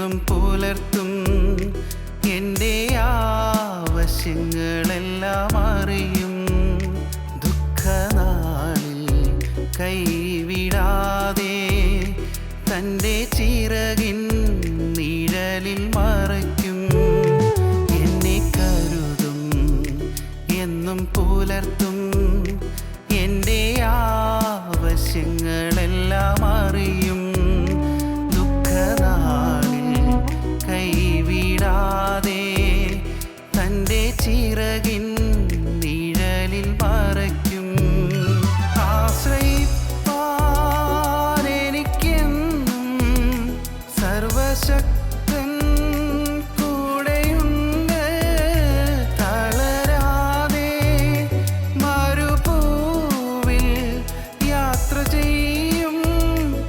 എന്നും പുലർത്തും. എൻ്റെ ആവശ്യങ്ങളെല്ലാം അറിയും. ദുഃഖനാളിൽ കൈവിടാതെ തൻ്റെ ചിറകിൻ നിഴലിൽ മറയ്ക്കും. എന്നെ കരുതും, എന്നും പുലർത്തും. എൻ്റെ ആവശ്യങ്ങളെല്ലാം അറിയും. ദുഃഖനാളിൽ കൈവിടാതെ തൻ്റെ ചിറകിൻ നിഴലിൽ മറയ്ക്കും. ആശ്രയിപ്പാൻ എനിക്കെന്നും സർവശക്തൻ കൂടെയുണ്ട്. തളരാതെ മരുഭൂവിൽ യാത്ര ചെയ്യും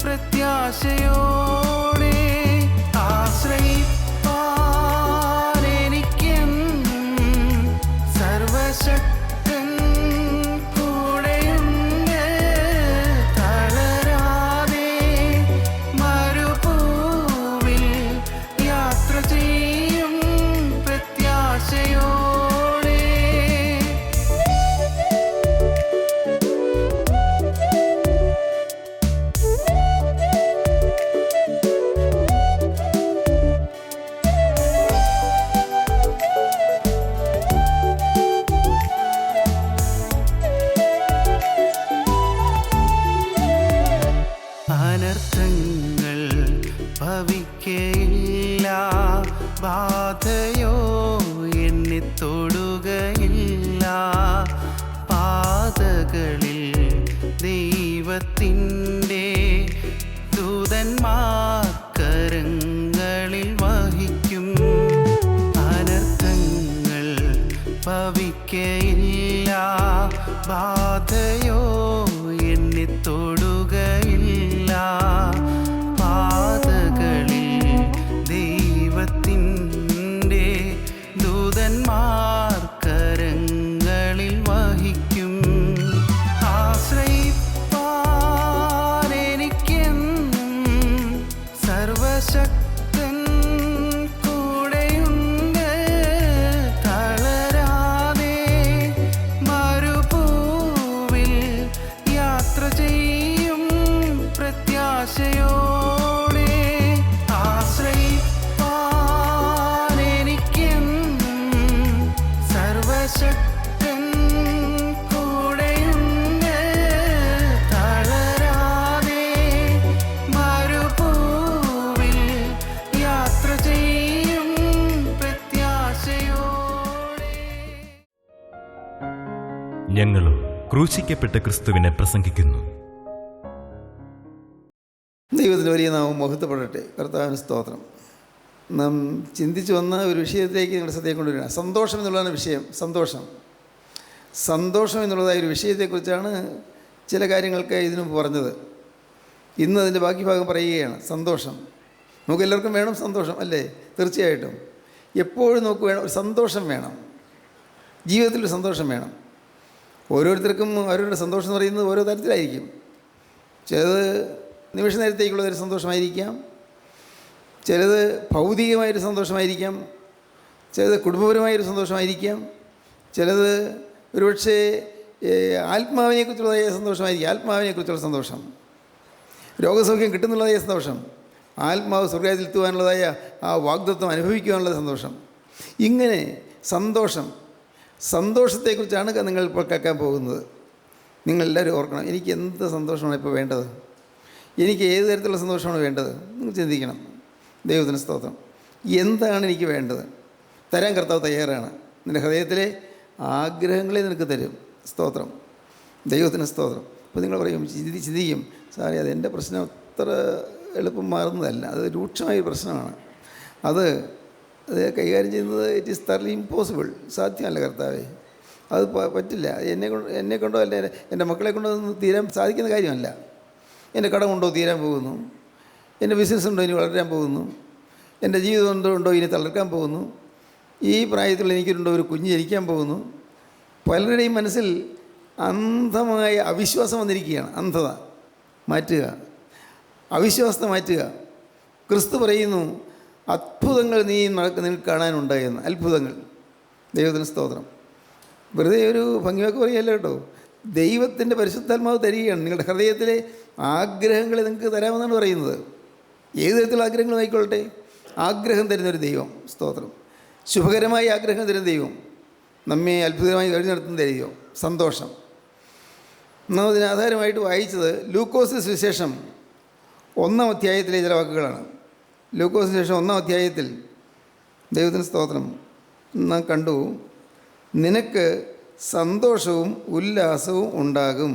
പ്രത്യാശയോടെ. ആശ്രയിപ്പാൻ എനിക്കെന്നും സർവശക്തൻ കൂടെയുണ്ട്. തളരാതെ മരുഭൂവിൽ യാത്ര ചെയ്യും പ്രത്യാശയോടെ. അനർത്ഥങ്ങൾ ഭവിക്കയില്ല. ബാധയോ എന്നെ തൊടുകയില്ല. പാതകളിൽ ദൈവത്തിൻ്റെ ദൂതന്മാർ കരങ്ങളിൽ വഹിക്കും. അനർത്ഥങ്ങൾ ഭവിക്കയില്ല. ബാധയോ എന്നെ തൊടുകയില്ല. പാതകളിൽ ദൈവത്തിൻ്റെ ദൂതന്മാർ കരങ്ങളിൽ വഹിക്കും. ആശ്രയിപ്പാൻ എനിക്കെന്നും സർവശക്തൻ കൂടെയുണ്ട്. തളരാതെ മരുഭൂവിൽ യാത്ര ചെയ്യും പ്രത്യാശയോടെ. ആശ്രയിപ്പാൻ എനിക്കെന്നും സർവശക്തൻ കൂടെയുണ്ട്. തളരാതെ മരുഭൂവിൽ യാത്ര ചെയ്യും പ്രത്യാശയോടെ. ഞങ്ങളും ക്രൂശിക്കപ്പെട്ട ക്രിസ്തുവിനെ പ്രസംഗിക്കുന്നു. ദൈവത്തിൻ്റെ വലിയ നാമം മഹത്വപ്പെടട്ടെ. കർത്താവിന് സ്തോത്രം. നാം ചിന്തിച്ചു വന്ന ഒരു വിഷയത്തിലേക്ക് നിങ്ങളുടെ ശ്രദ്ധയെ കൊണ്ടുവരിക. സന്തോഷം എന്നുള്ളതാണ് വിഷയം. സന്തോഷം എന്നുള്ളതായ ഒരു വിഷയത്തെക്കുറിച്ചാണ് ചില കാര്യങ്ങൾക്ക് ഇതിനു മുമ്പ് പറഞ്ഞത്. ഇന്ന് അതിൻ്റെ ബാക്കി ഭാഗം പറയുകയാണ്. സന്തോഷം നമുക്കെല്ലാവർക്കും വേണം. സന്തോഷം അല്ലേ? തീർച്ചയായിട്ടും എപ്പോഴും നമുക്ക് വേണം, ഒരു സന്തോഷം വേണം. ജീവിതത്തിൽ ഒരു സന്തോഷം വേണം. ഓരോരുത്തർക്കും അവരുടെ സന്തോഷം എന്ന് പറയുന്നത് ഓരോ തരത്തിലായിരിക്കും. ചിലത് നിമിഷ നേരത്തേക്കുള്ളൊരു സന്തോഷമായിരിക്കാം, ചിലത് ഭൗതികമായൊരു സന്തോഷമായിരിക്കാം, ചിലത് കുടുംബപരമായൊരു സന്തോഷമായിരിക്കാം, ചിലത് ഒരുപക്ഷെ ആത്മാവിനെക്കുറിച്ചുള്ളതായ സന്തോഷമായിരിക്കും. ആത്മാവിനെക്കുറിച്ചുള്ള സന്തോഷം, രോഗസൗഖ്യം കിട്ടുന്നുള്ളതായ സന്തോഷം, ആത്മാവ് സ്വർഗ്ഗത്തിൽ എത്തുവാനുള്ളതായ ആ വാഗ്ദത്വം അനുഭവിക്കുവാനുള്ള സന്തോഷം. ഇങ്ങനെ സന്തോഷത്തെക്കുറിച്ചാണ് നിങ്ങൾ ഇപ്പോൾ കേൾക്കാൻ പോകുന്നത്. നിങ്ങളെല്ലാവരും ഓർക്കണം, എനിക്ക് എന്ത് സന്തോഷമാണ് ഇപ്പോൾ വേണ്ടത്, എനിക്ക് ഏത് തരത്തിലുള്ള സന്തോഷമാണ് വേണ്ടത്. നിങ്ങൾ ചിന്തിക്കണം. ദൈവത്തിന് സ്തോത്രം. എന്താണ് എനിക്ക് വേണ്ടത്? തരാൻ കർത്താവ് തയ്യാറാണ്. നിൻ്റെ ഹൃദയത്തിലെ ആഗ്രഹങ്ങളെ നിനക്ക് തരും. സ്തോത്രം. ദൈവത്തിന് സ്തോത്രം. അപ്പോൾ നിങ്ങൾ പറയും, ചിന്തിക്കും, സാറേ അതെൻ്റെ പ്രശ്നം അത്ര എളുപ്പം മാറുന്നതല്ല, അത് രൂക്ഷമായൊരു പ്രശ്നമാണ്, അത് കൈകാര്യം ചെയ്യുന്നത് ഇറ്റ് ഈസ് തർലി ഇമ്പോസിബിൾ, സാധ്യമല്ല കർത്താവേ, അത് പറ്റില്ല, എന്നെ കൊണ്ടോ അല്ല എൻ്റെ മക്കളെ കൊണ്ടോ ഒന്നും തീരാൻ സാധിക്കുന്ന കാര്യമല്ല. എൻ്റെ കടം കൊണ്ടോ തീരാൻ പോകുന്നു, എൻ്റെ ബിസിനസ് ഉണ്ടോ ഇനി വളരാൻ പോകുന്നു, എൻ്റെ ജീവിതം ഉണ്ടോ ഇനി തളർക്കാൻ പോകുന്നു, ഈ പ്രായത്തിൽ എനിക്കുണ്ടോ ഒരു കുഞ്ഞ് ജനിക്കാൻ പോകുന്നു. പലരുടെയും മനസ്സിൽ അന്ധമായ അവിശ്വാസം വന്നിരിക്കുകയാണ്. അന്ധത മാറ്റുക, അവിശ്വാസത്തെ മാറ്റുക. ക്രിസ്തു പറയുന്നു, അത്ഭുതങ്ങൾ നിനക്ക് കാണാനുണ്ടായെന്ന്. അത്ഭുതങ്ങൾ. ദൈവത്തിന് സ്തോത്രം. വെറുതെ ഒരു ഭംഗിവാക്ക് പറയുകയല്ല കേട്ടോ. ദൈവത്തിൻ്റെ പരിശുദ്ധാത്മാവ് തരികയാണ്. നിങ്ങളുടെ ഹൃദയത്തിലെ ആഗ്രഹങ്ങൾ നിങ്ങൾക്ക് തരാമെന്നാണ് പറയുന്നത്. ഏത് തരത്തിലുള്ള ആഗ്രഹങ്ങളും ആയിക്കൊള്ളട്ടെ, ആഗ്രഹം തരുന്നൊരു ദൈവം. സ്തോത്രം. ശുഭകരമായ ആഗ്രഹം തരുന്ന ദൈവം, നമ്മെ അത്ഭുതമായി വഴി നടത്തുന്ന ദൈവം. സന്തോഷം. നാം അതിന് ആധാരമായിട്ട് വായിച്ചത് ലൂക്കോസ് സുവിശേഷം 1-ാം അധ്യായത്തിലെ ചില വാക്കുകളാണ്. ലൂക്കോസ് സുവിശേഷം 1-ാം അധ്യായത്തിൽ ദൈവത്തിന് സ്തോത്രം നാം കണ്ടു, നിനക്ക് സന്തോഷവും ഉല്ലാസവും ഉണ്ടാകും.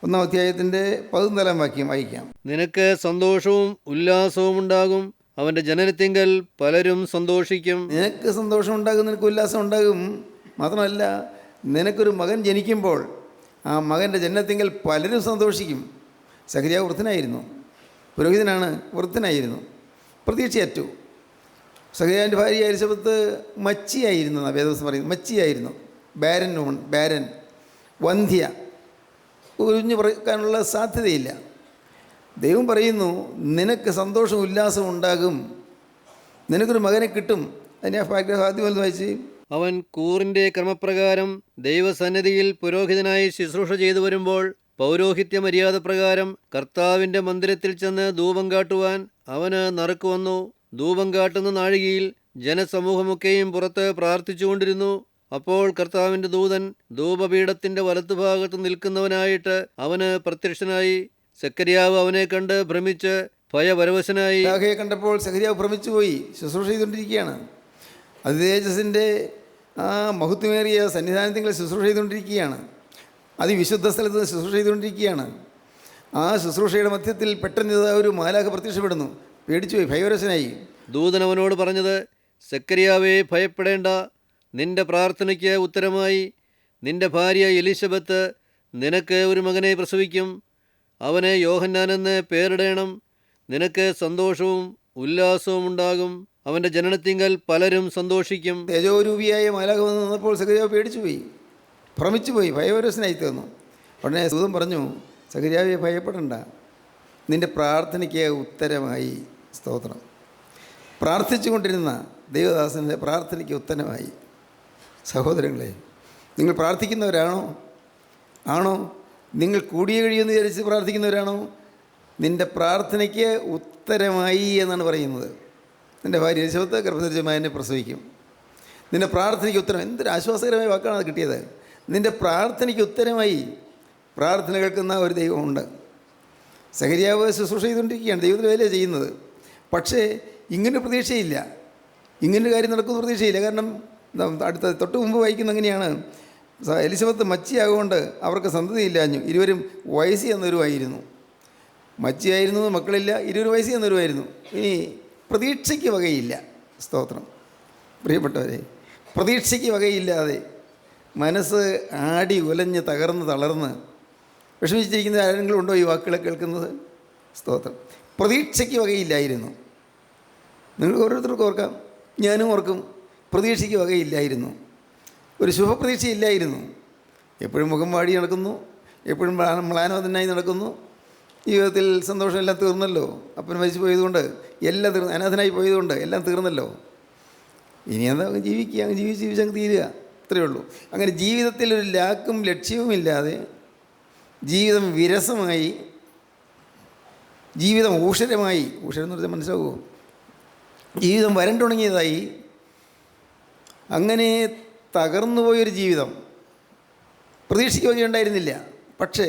1-ാം അധ്യായത്തിൻ്റെ 14-ാം വാക്യം വായിക്കാം. നിനക്ക് സന്തോഷവും ഉല്ലാസവും ഉണ്ടാകും, അവൻ്റെ ജനനത്തിങ്കൽ പലരും സന്തോഷിക്കും. നിനക്ക് സന്തോഷം ഉണ്ടാകും, നിനക്ക് ഉല്ലാസം ഉണ്ടാകും. മാത്രമല്ല, നിനക്കൊരു മകൻ ജനിക്കുമ്പോൾ ആ മകൻ്റെ ജനനത്തിങ്കൽ പലരും സന്തോഷിക്കും. സഖരിയാവ് വൃദ്ധനായിരുന്നു, പുരോഹിതനാണ്, വൃദ്ധനായിരുന്നു, പ്രതീക്ഷയറ്റു. സഖരിയാവിൻ്റെ ഭാര്യ എലിസബത്ത് മച്ചിയായിരുന്നു എന്നാണ് വേദവസ്തം പറയുന്നത്. മച്ചിയായിരുന്നു, ബാരൻ, വന്ധ്യ, ഉരിഞ്ഞു പറക്കാനുള്ള സാധ്യതയില്ല. ദൈവം പറയുന്നു, നിനക്ക് സന്തോഷവും ഉല്ലാസവും ഉണ്ടാകും, നിനക്കൊരു മകനെ കിട്ടും. അതിനെ ആദ്യം വന്ന് വായിച്ച്, അവൻ കൂറിൻ്റെ ക്രമപ്രകാരം ദൈവസന്നിധിയിൽ പുരോഹിതനായി ശുശ്രൂഷ ചെയ്തു വരുമ്പോൾ പൗരോഹിത്യ മര്യാദ പ്രകാരം കർത്താവിൻ്റെ മന്ദിരത്തിൽ ചെന്ന് ധൂപം കാട്ടുവാൻ അവന് നറുക്ക് വന്നു. ധൂപം കാട്ടുന്ന നാഴികയിൽ ജനസമൂഹമൊക്കെയും പുറത്ത് പ്രാർത്ഥിച്ചുകൊണ്ടിരുന്നു. അപ്പോൾ കർത്താവിൻ്റെ ദൂതൻ ധൂപപീഠത്തിൻ്റെ വലത്തുഭാഗത്ത് നിൽക്കുന്നവനായിട്ട് അവന് പ്രത്യക്ഷനായി. സെക്കര്യാവ് അവനെ കണ്ട് ഭ്രമിച്ച് ഭയപരവശനായി. യാഹയെ കണ്ടപ്പോൾ സെക്കര്യാവ് ഭ്രമിച്ചു പോയി. ശുശ്രൂഷ ചെയ്തുകൊണ്ടിരിക്കുകയാണ്. അതിതേജസിൻ്റെ ആ മഹത്വമേറിയ സന്നിധാനത്തിൽ ശുശ്രൂഷ ചെയ്തുകൊണ്ടിരിക്കുകയാണ്. അതിവിശുദ്ധ സ്ഥലത്ത് ശുശ്രൂഷ ചെയ്തുകൊണ്ടിരിക്കുകയാണ്. ആ ശുശ്രൂഷയുടെ മധ്യത്തിൽ പെട്ടെന്ന് ഒരു മാലാഖ പ്രത്യക്ഷപ്പെടുന്നു. പേടിച്ചുപോയി, ഭയപരവശനായി. ദൂതൻ അവനോട് പറഞ്ഞത്, സെക്കര്യാവേ, ഭയപ്പെടേണ്ട, നിന്റെ പ്രാർത്ഥനയ്ക്ക് ഉത്തരമായി നിന്റെ ഭാര്യ എലിസബത്ത് നിനക്ക് ഒരു മകനെ പ്രസവിക്കും. അവന് യോഹന്നാനെന്ന് പേരിടേണം. നിനക്ക് സന്തോഷവും ഉല്ലാസവും ഉണ്ടാകും, അവൻ്റെ ജനനത്തിങ്കൽ പലരും സന്തോഷിക്കും. തേജോരൂപിയായ മാലാഖ വന്ന് നിന്നപ്പോൾ സഖര്യാവ് പേടിച്ചുപോയി, ഭ്രമിച്ചുപോയി, ഭയപരവശനായി തീർന്നു. ഉടനെ ദൂതൻ പറഞ്ഞു, സഖര്യാവെ, ഭയപ്പെടണ്ട, നിന്റെ പ്രാർത്ഥനയ്ക്ക് ഉത്തരമായി. സ്തോത്രം. പ്രാർത്ഥിച്ചു കൊണ്ടിരുന്ന ദൈവദാസൻ്റെ പ്രാർത്ഥനയ്ക്ക് ഉത്തരമായി. സഹോദരങ്ങളെ, നിങ്ങൾ പ്രാർത്ഥിക്കുന്നവരാണോ? നിങ്ങൾ കൂടിയ കഴിയുമെന്ന് വിചാരിച്ച് പ്രാർത്ഥിക്കുന്നവരാണോ? നിൻ്റെ പ്രാർത്ഥനയ്ക്ക് ഉത്തരമായി എന്നാണ് പറയുന്നത്. നിൻ്റെ ഭാര്യ എലിസബത്ത് ഗർഭധരിച്ച മകനെ പ്രസവിക്കും. നിൻ്റെ പ്രാർത്ഥനയ്ക്ക് ഉത്തരം. എന്തൊരു ആശ്വാസകരമായ വാക്കാണ് അത് കിട്ടിയത്. നിൻ്റെ പ്രാർത്ഥനയ്ക്ക് ഉത്തരമായി. പ്രാർത്ഥന കേൾക്കുന്ന ഒരു ദൈവമുണ്ട്. സഖര്യാവ് ശുശ്രൂഷ ചെയ്തുകൊണ്ടിരിക്കുകയാണ്, ദൈവത്തിൻ്റെ വേല ചെയ്യുന്നത്. പക്ഷേ ഇങ്ങനെ പ്രതീക്ഷയില്ല, ഇങ്ങനൊരു കാര്യം നടക്കുന്ന പ്രതീക്ഷയില്ല. കാരണം തൊട്ട് മുമ്പ് വായിക്കുന്ന എങ്ങനെയാണ്, എലിസബത്ത് മച്ചിയാകൊണ്ട് അവർക്ക് സന്തതിയില്ലാഞ്ഞു, ഇരുവരും വയസ്സ് എന്നൊരുവായിരുന്നു. മച്ചിയായിരുന്നു, മക്കളില്ല, ഇരുവരും വയസ്സ് എന്നൊരുവായിരുന്നു. ഇനി പ്രതീക്ഷയ്ക്ക് വകയില്ല. സ്തോത്രം. പ്രിയപ്പെട്ടവരെ, പ്രതീക്ഷയ്ക്ക് വകയില്ലാതെ മനസ്സ് ആടി ഉലഞ്ഞ് തളർന്ന് വിഷമിച്ചിരിക്കുന്ന ആരെങ്കിലും ഉണ്ടോ ഈ വാക്കുകളെ കേൾക്കുന്നത്? സ്തോത്രം. പ്രതീക്ഷയ്ക്ക് വകയില്ലായിരുന്നു. നിങ്ങൾ ഓരോരുത്തർക്കും ഓർക്കാം, ഞാനും ഓർക്കും. പ്രതീക്ഷയ്ക്ക് വകയില്ലായിരുന്നു, ഒരു ശുഭപ്രതീക്ഷയില്ലായിരുന്നു. എപ്പോഴും മുഖം വാടി നടക്കുന്നു, എപ്പോഴും മ്ലാനവതനായി നടക്കുന്നു. ജീവിതത്തിൽ സന്തോഷമെല്ലാം തീർന്നല്ലോ, അപ്പൻ മരിച്ചു പോയതുകൊണ്ട് എല്ലാം തീർന്നു, അനാഥനായി പോയതുകൊണ്ട് എല്ലാം തീർന്നല്ലോ. ഇനി എന്താ, ജീവിക്കുക, ജീവിച്ചങ്ങ് തീരുക, അത്രയേ ഉള്ളൂ. അങ്ങനെ ജീവിതത്തിൽ ഒരു ലാക്കും ലക്ഷ്യവുമില്ലാതെ ജീവിതം വിരസമായി, ജീവിതം ഊഷരമായി. ഊഷരം എന്ന് പറഞ്ഞാൽ മനസ്സിലാവുമോ? ജീവിതം വരണ്ടുണങ്ങിയതായി, അങ്ങനെ തകർന്നു പോയൊരു ജീവിതം. പ്രതീക്ഷയ്ക്ക് വക ഉണ്ടായിരുന്നില്ല. പക്ഷേ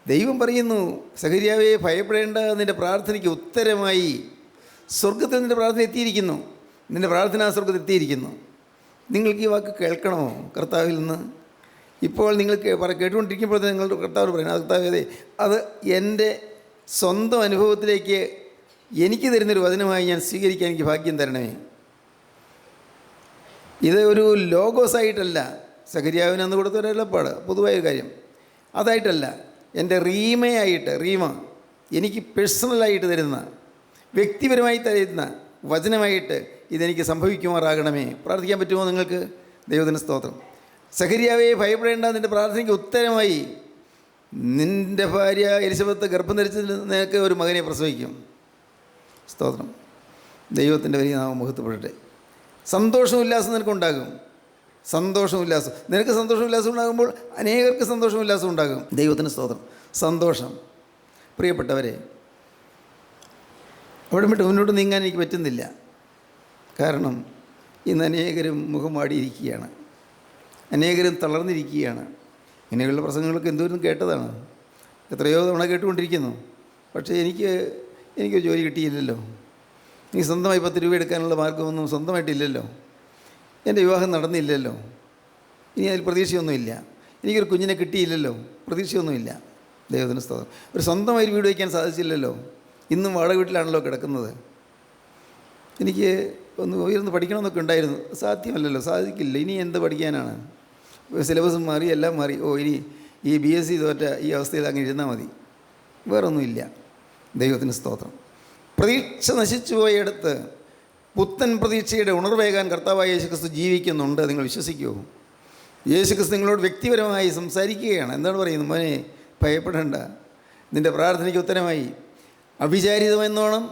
ദൈവം പറയുന്നു, സഖര്യാവേ, ഭയപ്പെടേണ്ട, നിൻ്റെ പ്രാർത്ഥനയ്ക്ക് ഉത്തരമായി. സ്വർഗത്തിൽ നിൻ്റെ പ്രാർത്ഥന എത്തിയിരിക്കുന്നു, നിൻ്റെ പ്രാർത്ഥന സ്വർഗത്തിൽ എത്തിയിരിക്കുന്നു. നിങ്ങൾക്ക് ഈ വാക്ക് കേൾക്കണമോ കർത്താവിൽ നിന്ന്? ഇപ്പോൾ നിങ്ങൾ കേട്ടുകൊണ്ടിരിക്കുമ്പോൾ തന്നെ നിങ്ങളുടെ കർത്താവ് പറയുന്നത്, കർത്താവേ, അത് എൻ്റെ സ്വന്തം അനുഭവത്തിലേക്ക് എനിക്ക് തരുന്നൊരു വചനമായി ഞാൻ സ്വീകരിക്കാൻ എനിക്ക് ഭാഗ്യം തരണമേ. ഇത് ഒരു ലോഗോസായിട്ടല്ല, സഖര്യാവിന് അന്ന് കൊടുത്ത ഒരു അരുളപ്പാട്, പൊതുവായൊരു കാര്യം, അതായിട്ടല്ല. എൻ്റെ റീമ എനിക്ക് പേഴ്സണലായിട്ട് തരുന്ന, വ്യക്തിപരമായി തരുന്ന വചനമായിട്ട് ഇതെനിക്ക് സംഭവിക്കുമാറാകണമേ. പ്രാർത്ഥിക്കാൻ പറ്റുമോ നിങ്ങൾക്ക്? ദൈവത്തിന് സ്തോത്രം. സഖര്യാവേ, ഭയപ്പെടേണ്ട, നിൻ്റെ പ്രാർത്ഥനയ്ക്ക് ഉത്തരമായി. നിൻ്റെ ഭാര്യ എലിസബത്ത് ഗർഭം ധരിച്ച് നിനക്ക് ഒരു മകനെ പ്രസവിക്കും. സ്തോത്രം. ദൈവത്തിൻ്റെ വലിയ നാമം മഹത്വപ്പെടട്ടെ. സന്തോഷവും ഉല്ലാസം നിനക്കുണ്ടാകും. സന്തോഷവും ഉല്ലാസം, നിനക്ക് സന്തോഷവും ഉല്ലാസം ഉണ്ടാകുമ്പോൾ അനേകർക്ക് സന്തോഷവും ഉല്ലാസം ഉണ്ടാകും. ദൈവത്തിന് സ്തോത്രം. സന്തോഷം. പ്രിയപ്പെട്ടവരെ, അവിടെ വിട്ട് മുന്നോട്ട് നീങ്ങാൻ എനിക്ക് പറ്റുന്നില്ല. കാരണം ഇന്ന് അനേകരും മുഖം വാടിയിരിക്കുകയാണ്, അനേകരും തളർന്നിരിക്കുകയാണ്. ഇങ്ങനെയുള്ള പ്രസംഗങ്ങളൊക്കെ എന്തോരം കേട്ടതാണ്, എത്രയോ തവണ കേട്ടുകൊണ്ടിരിക്കുന്നു. പക്ഷേ എനിക്ക് ജോലി കിട്ടിയില്ലല്ലോ, എനിക്ക് സ്വന്തമായി 10 രൂപ എടുക്കാനുള്ള മാർഗ്ഗമൊന്നും സ്വന്തമായിട്ടില്ലല്ലോ, എൻ്റെ വിവാഹം നടന്നില്ലല്ലോ, ഇനി അതിൽ പ്രതീക്ഷയൊന്നുമില്ല, എനിക്കൊരു കുഞ്ഞിനെ കിട്ടിയില്ലല്ലോ, പ്രതീക്ഷയൊന്നുമില്ല. ദൈവത്തിന് സ്തോത്രം. ഒരു സ്വന്തമായി വീട് വയ്ക്കാൻ സാധിച്ചില്ലല്ലോ, ഇന്നും വാടക വീട്ടിലാണല്ലോ കിടക്കുന്നത്. എനിക്ക് ഒന്ന് ഉയർന്ന് പഠിക്കണമെന്നൊക്കെ ഉണ്ടായിരുന്നു, സാധ്യമല്ലല്ലോ, സാധിക്കില്ല. ഇനി എന്ത് പഠിക്കാനാണ്? സിലബസും മാറി, എല്ലാം മാറി. ഇനി ഈ BSc തോറ്റ ഈ അവസ്ഥയിൽ അങ്ങനെ ഇരുന്നാൽ മതി, വേറൊന്നുമില്ല. ദൈവത്തിന് സ്തോത്രം. പ്രതീക്ഷ നശിച്ചു പോയടുത്ത് പുത്തൻ പ്രതീക്ഷയുടെ ഉണർവേകാൻ കർത്താവായ യേശുക്രിസ്തു ജീവിക്കുന്നുണ്ട്. നിങ്ങൾ വിശ്വസിക്കുമോ? യേശുക്രിസ്തു നിങ്ങളോട് വ്യക്തിപരമായി സംസാരിക്കുകയാണ്. എന്താണ് പറയുന്നത്? മോനെ, ഭയപ്പെടേണ്ട, നിൻ്റെ പ്രാർത്ഥനയ്ക്ക് ഉത്തരമായി. അവിചാരിതമെന്നോണം,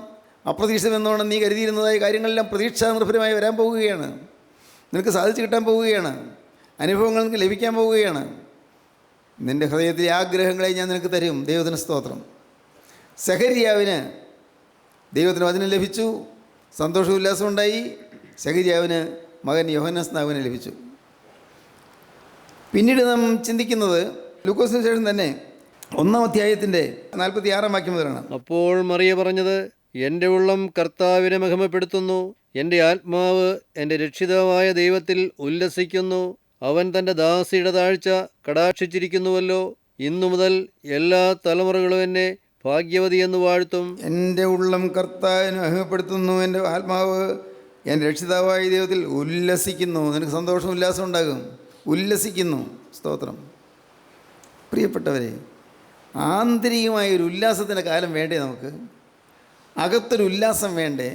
അപ്രതീക്ഷിതമെന്നോണം നീ കരുതിയിരുന്നതായ കാര്യങ്ങളെല്ലാം പ്രതീക്ഷാനിർഭരമായി വരാൻ പോവുകയാണ്. നിനക്ക് സാധിച്ചു കിട്ടാൻ പോവുകയാണ്. അനുഭവങ്ങൾ നിനക്ക് ലഭിക്കാൻ പോവുകയാണ്. നിൻ്റെ ഹൃദയത്തിലെ ആഗ്രഹങ്ങളെ ഞാൻ നിനക്ക് തരും. ദൈവത്തിന് സ്തോത്രം. സെഖര്യാവിന് ദൈവത്തിന് വചനം ലഭിച്ചു, സന്തോഷവും ഉല്ലാസവും ഉണ്ടായി. സെഖര്യാവിന് മകൻ യോഹന്നാൻ സ്നാപകനെ ലഭിച്ചു. പിന്നീട് നാം ചിന്തിക്കുന്നത് ലൂക്കോസിന് ശേഷം തന്നെ 1-ാം അധ്യായത്തിൻ്റെ 46-ാം വാക്യം മുതലാണ്. അപ്പോൾ മറിയ പറഞ്ഞത്, എൻ്റെ ഉള്ളം കർത്താവിനെ മഹിമപ്പെടുത്തുന്നു, എൻ്റെ ആത്മാവ് എൻ്റെ രക്ഷിതാവായ ദൈവത്തിൽ ഉല്ലസിക്കുന്നു. അവൻ തൻ്റെ ദാസിയുടെ താഴ്ച കടാക്ഷിച്ചിരിക്കുന്നുവല്ലോ. ഇന്നു മുതൽ എല്ലാ തലമുറകളും എന്നെ ഭാഗ്യവതി എന്ന് വാഴ്ത്തും. എൻ്റെ ഉള്ളം കർത്താവിനെ മഹിമപ്പെടുത്തുന്നു, എൻ്റെ ആത്മാവ് എൻ്റെ രക്ഷിതാവായ ദൈവത്തിൽ ഉല്ലസിക്കുന്നു. നിനക്ക് സന്തോഷം ഉല്ലാസം ഉണ്ടാകും. ഉല്ലസിക്കുന്നു. സ്തോത്രം. പ്രിയപ്പെട്ടവരെ, ആന്തരികമായ ഒരു ഉല്ലാസത്തിൻ്റെ കാലം വേണ്ടേ നമുക്ക്? അകത്തൊരു ഉല്ലാസം വേണ്ടേ?